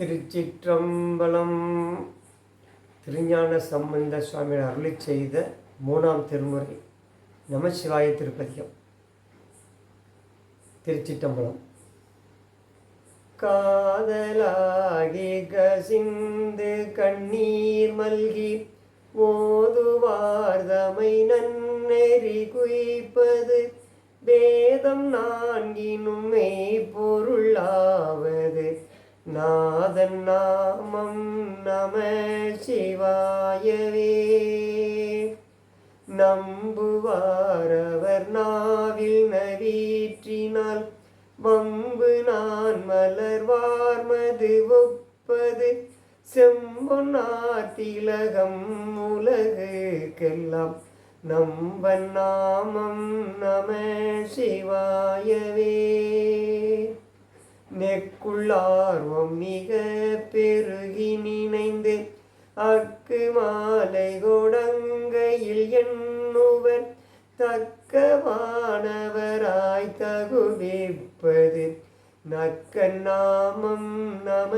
திருச்சிற்றம்பலம். திருஞான சம்பந்த சுவாமிகள் அருளிச் செய்த 3ஆம் திருமுறை நமசிவாய திருப்பதிகம். திருச்சிற்றம்பலம். காதலாகி கசிந்து கண்ணீர் மல்கி ஓதுவார்தமை நன்னெறி குய்ப்பது வேதம் நான்கினும் மெய்ப்பொருளாவது நாதன் நாமம் நம சிவாயவே. நம்புவாரவர் நாவில் நவீற்றினால் வம்பு நான் மலர்வார்மது ஒப்பது செம்பொன்னார் திலகம் உலகுக்கெல்லாம் நம்பன் நாமம் நம சிவாயவே. நெக்குள்ளார்வம் மிக பெருகி நினைந்து அக்கு மாலை கொடங்கையில் எண்ணுவர் தக்கவானவராய் தகுவிப்பது நக்க நாமம் நம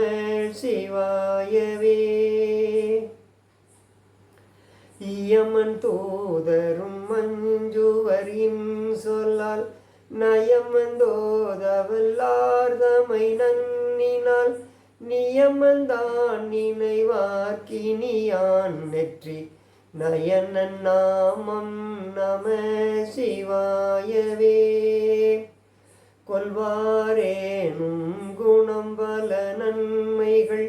சிவாயவே. இயமன் தூதரும் மஞ்சுவர் சொல்லால் நயமந்தோதவல்லார்தமை நன்னினால் நியமந்தான் நினைவாக்கினியான் நெற்றி நயனன் நாமம் நம சிவாயவே. கொல்வாரேனும் குணம் பல நன்மைகள்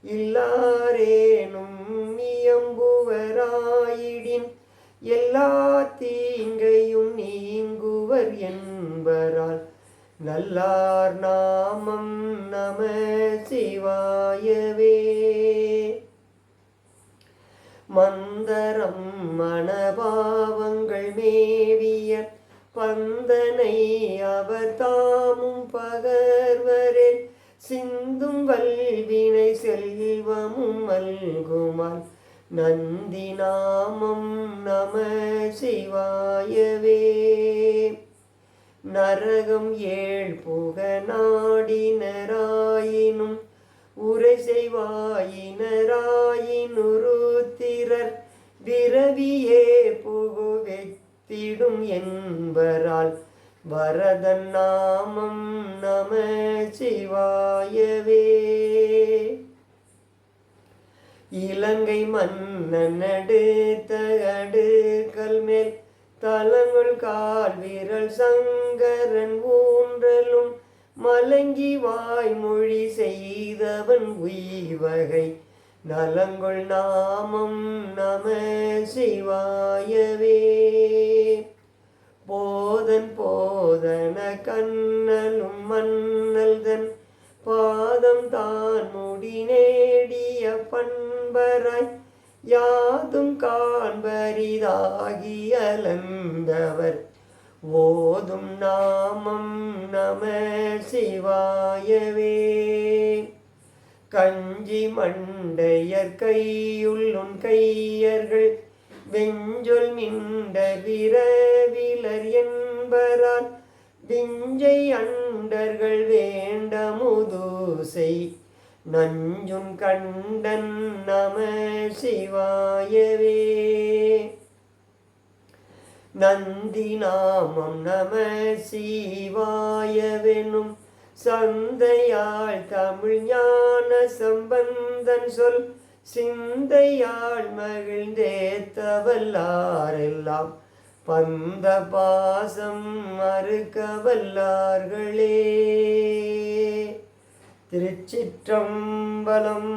இல்லாரேனும் இயம்புவராயிடின் எல்லா தீங்கையும் நீங்குவர் என்பரால் நல்லார் நாமம் நம சிவாயவே. மந்தரம் மனபாவங்கள் மேவிய பந்தனை அவர் தாமும் பகர்வரேல் சிந்தும் வல்வினை செல்வமும் மல்குமால் நந்தி நாமம் நம சிவாயவே. நரகம் ஏழ் புக நாடினராயினும் உரை செய்வாயினராயினுருத்திரர் விரவியே புகுவெத்திடும் என்பரால் வரதன் நாமம் நம சிவாயவே. இலங்கை மன்னன் அடுத்த அடுக்கல் மேல் தலங்கள் கால் வீரல் சங்கரன் ஊன்றலும் மலங்கி வாய்மொழி செய்தவன் உய்வகை நலங்கொள் நாமம் நம சிவாயவே. போதன் போதன கண்ணலும் மன்னல்தன் பாதம் தான் முடி நேடிய பண்பராய் யாதும் காண்பரிதாகி அலந்தவர் ஓதும் நாமம் நம சிவாயவே. கஞ்சி மண்டையர் கையுள்ளும் கையர்கள் வெஞ்சொல் மிண்ட விரவிலர் என்பரால் விஞ்சை அண்டர்கள் வேண்டமுதூசை நஞ்சுன் கண்டன் நம சிவாயவே. நந்தி நாமம் நம சிவாயவெனும் சந்தையாள் தமிழ் ஞான சம்பந்தன் சொல் சிந்தையாள் மகிழ்ந்தேத்தவல்லாரெல்லாம் பந்த பாசம் மறுக்க வல்லார்களே. திருச்சிற்றம்பலம்.